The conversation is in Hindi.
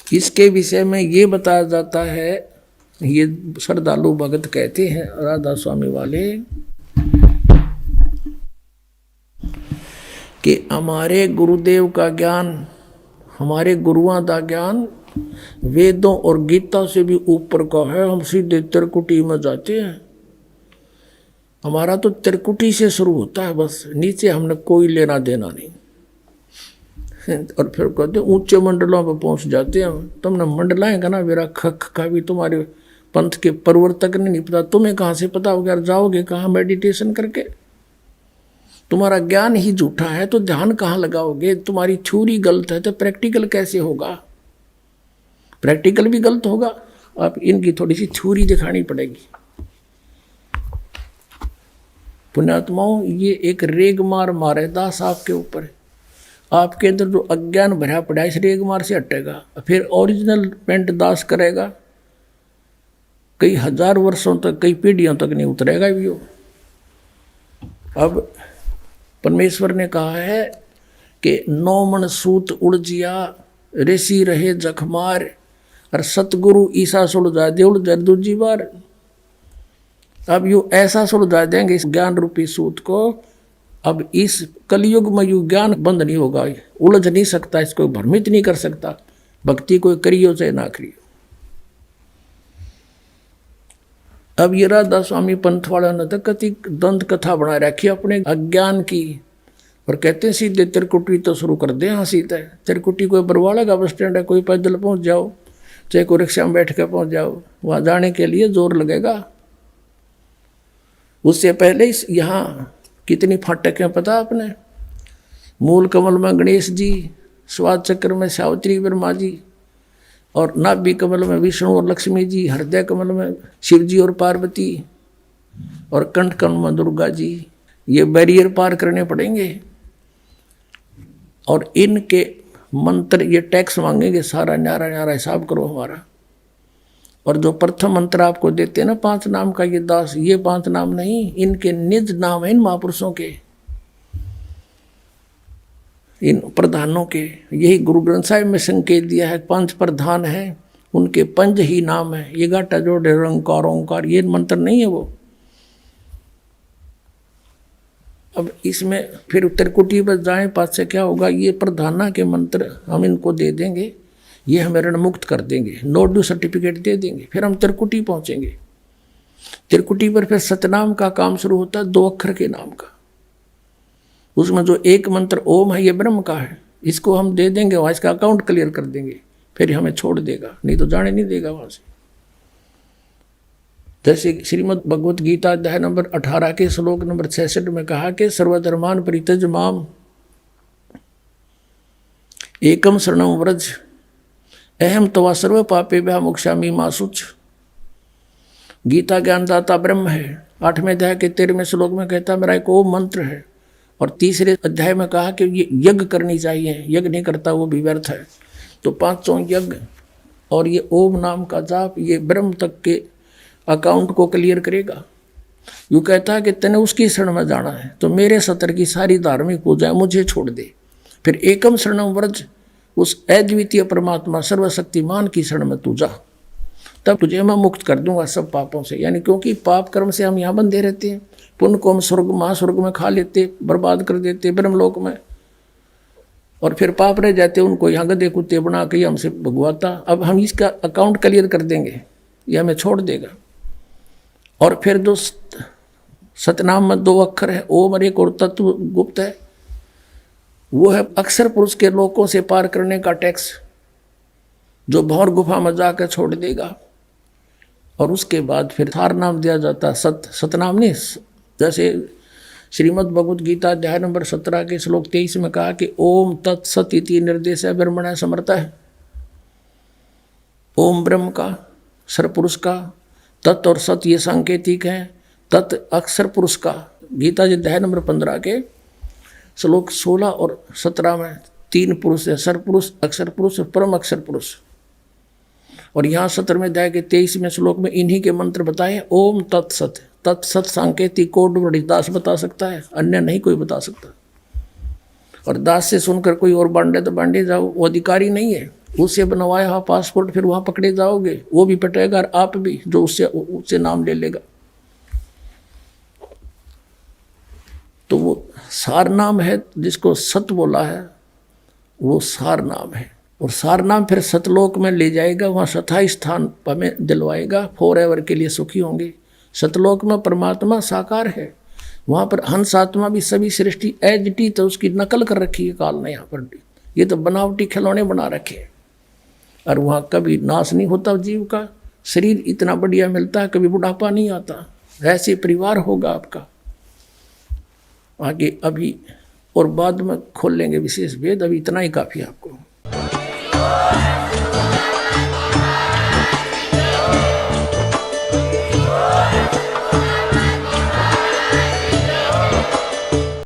इसके विषय में ये बताया जाता है, ये श्रद्धालु भगत कहते हैं राधा स्वामी वाले कि हमारे गुरुदेव का ज्ञान, हमारे गुरुओं का ज्ञान वेदों और गीता से भी ऊपर का है। हम सीधे त्रिकुटी में जाते हैं। हमारा तो त्रिकुटी से शुरू होता है, बस नीचे हमने कोई लेना देना नहीं। और फिर कहते ऊंचे मंडलों पर पहुंच जाते हैं। तुमने मंडलाएं का ना मेरा खख का भी तुम्हारे पंथ के प्रवर्तक ने नहीं पता, तुम्हें कहाँ से पता होगा? जाओगे कहाँ मेडिटेशन करके? तुम्हारा ज्ञान ही झूठा है तो ध्यान कहाँ लगाओगे? तुम्हारी थ्योरी गलत है तो प्रैक्टिकल कैसे होगा? प्रैक्टिकल भी गलत होगा। आप इनकी थोड़ी सी थ्योरी दिखानी पड़ेगी। पुण्यात्माओं, ये एक रेग मार मारे दास आपके ऊपर है। आपके अंदर जो अज्ञान भरा पड़ा है इस रेग मार से हटेगा, फिर ओरिजिनल पेंट दास करेगा। कई हजार वर्षों तक, कई पीढ़ियों तक नहीं उतरेगा भी वो। अब परमेश्वर ने कहा है कि 9 मन सूत उड़जिया ऋषि रहे जखमार और सतगुरु ईसा सुलझा दे उड़ दूजी बार। अब यू ऐसा सुलझा देंगे इस ज्ञान रूपी सूत को, अब इस कलयुग में यू ज्ञान बंद नहीं होगा, उलझ नहीं सकता, इसको भ्रमित नहीं कर सकता। भक्ति कोई करियो चाहे ना करियो। अब ये राधा स्वामी पंथ वालों ने तो कति दंत कथा बना रखी अपने अज्ञान की, और कहते हैं सीधे त्रिकुटी तो शुरू कर दे। हाँ सीधे त्रिकुटी कोई बरवाड़ा का बस स्टैंड है, कोई पैदल पहुंच जाओ, चाहे कोई रिक्शा में बैठ के पहुंच जाओ, वहां जाने के लिए जोर लगेगा। उससे पहले यहाँ कितनी फाटक है पता आपने? मूल कमल में गणेश जी, स्वाद चक्र में सावित्री ब्रह्मा जी, और नाभि कमल में विष्णु और लक्ष्मी जी, हृदय कमल में शिव जी और पार्वती, और कंठ कमल में दुर्गा जी। ये बैरियर पार करने पड़ेंगे और इनके मंत्र ये टैक्स मांगेंगे। सारा न्यारा न्यारा हिसाब करो हमारा। और जो प्रथम मंत्र आपको देते हैं ना 5 नाम का ये दास, ये 5 नाम नहीं, इनके निज नाम है इन महापुरुषों के, इन प्रधानों के। यही गुरु ग्रंथ साहिब में संकेत दिया है, 5 प्रधान हैं, उनके 5 ही नाम है। ये गाटा जोड़े रंकार ओंकार, ये मंत्र नहीं है वो। अब इसमें फिर त्रिकुटी पर जाएं, पास से क्या होगा? ये प्रधाना के मंत्र हम इनको दे देंगे, ये हमें ऋण मुक्त कर देंगे, नो ड्यू सर्टिफिकेट दे देंगे। फिर हम त्रिकुटी पहुंचेंगे। त्रिकुटी पर फिर सतनाम का काम शुरू होता है, 2 अक्षर के नाम का। उसमें जो एक मंत्र ओम है ये ब्रह्म का है, इसको हम दे देंगे, वहाँ इसका अकाउंट क्लियर कर देंगे, फिर हमें छोड़ देगा, नहीं तो जाने नहीं देगा वहाँ से। जैसे श्रीमद् भगवत गीता अध्याय नंबर 18 के श्लोक नंबर 66 में कहा कि सर्वधर्मान परित्यज माम एकम शरणम व्रज अहम तवा सर्व पापेभ्यः मोक्षामि मा शुच। गीता ज्ञानदाता ब्रह्म है। 8वें अध्याय के 13वें श्लोक में कहता मेरा एक ओम मंत्र है। और 3रे अध्याय में कहा कि ये यज्ञ करनी चाहिए, यज्ञ नहीं करता वो भी व्यर्थ है। तो 5 यज्ञ और ये ओम नाम का जाप, ये ब्रह्म तक के अकाउंट को क्लियर करेगा। यूँ कहता है कि तने उसकी शरण में जाना है तो मेरे सतर की सारी धार्मिक पूजाएं मुझे छोड़ दे। फिर एकम शरणम व्रज, उस अद्वितीय परमात्मा सर्वशक्तिमान की शरण में तू जा, तब तुझे मैं मुक्त कर दूंगा सब पापों से। यानी क्योंकि पाप कर्म से हम यहाँ बंधे रहते हैं, पुण्य को हम स्वर्ग महास्वर्ग में खा लेते, बर्बाद कर देते ब्रह्मलोक में, और फिर पाप रह जाते, उनको यहाँ गधे कुत्ते बना के हमसे भगवाता। अब हम इसका अकाउंट क्लियर कर देंगे, यह हमें छोड़ देगा। और फिर जो सतनाम में 2 अक्षर है, ओम और एक और तत्व गुप्त है, वो है अक्षर पुरुष के लोकों से पार करने का टैक्स, जो भौर गुफा में जाकर छोड़ देगा। और उसके बाद फिर थार नाम दिया जाता है, सतनाम नहीं। जैसे श्रीमद् भगवत गीता अध्याय नंबर 17 के श्लोक 23 में कहा कि ओम तत्सत इति निर्देश ब्रह्मण समर्था है। ओम ब्रह्म का, सरपुरुष का, तत् और सत ये सांकेतिक है, तत् अक्षर पुरुष का। गीता जी अध्याय नंबर 15 के श्लोक 16 और 17 में 3 पुरुष है, सरपुरुष, अक्षर पुरुष, परम अक्षर पुरुष। और यहाँ 17वें अध्याय के 23वें श्लोक में इन्हीं के मंत्र बताए, ओम तत्सत। तत्सत सांकेतिक कोड बड़ी दास बता सकता है, अन्य नहीं कोई बता सकता। और दास से सुनकर कोई और बांटे तो बांटे जाओ, वो अधिकारी नहीं है। उससे बनवाया हुआ पासपोर्ट फिर वहाँ पकड़े जाओगे, वो भी पटेगा और आप भी, जो उससे नाम ले लेगा। तो वो सार नाम है, जिसको सत बोला है वो सार नाम है। और सार नाम फिर सतलोक में ले जाएगा, वहाँ स्थायी स्थान हमें दिलवाएगा, फॉर एवर के लिए सुखी होंगे। सतलोक में परमात्मा साकार है, वहाँ पर हंस आत्मा भी सभी सृष्टि एज टी, तो उसकी नकल कर रखी है काल ने यहाँ पर। ये तो बनावटी खिलौने बना रखे, और वहाँ कभी नाश नहीं होता जीव का। शरीर इतना बढ़िया मिलता है, कभी बुढ़ापा नहीं आता। ऐसे परिवार होगा आपका। आगे अभी और बाद में खोल लेंगे विशेष भेद, अभी इतना ही काफ़ी आपको।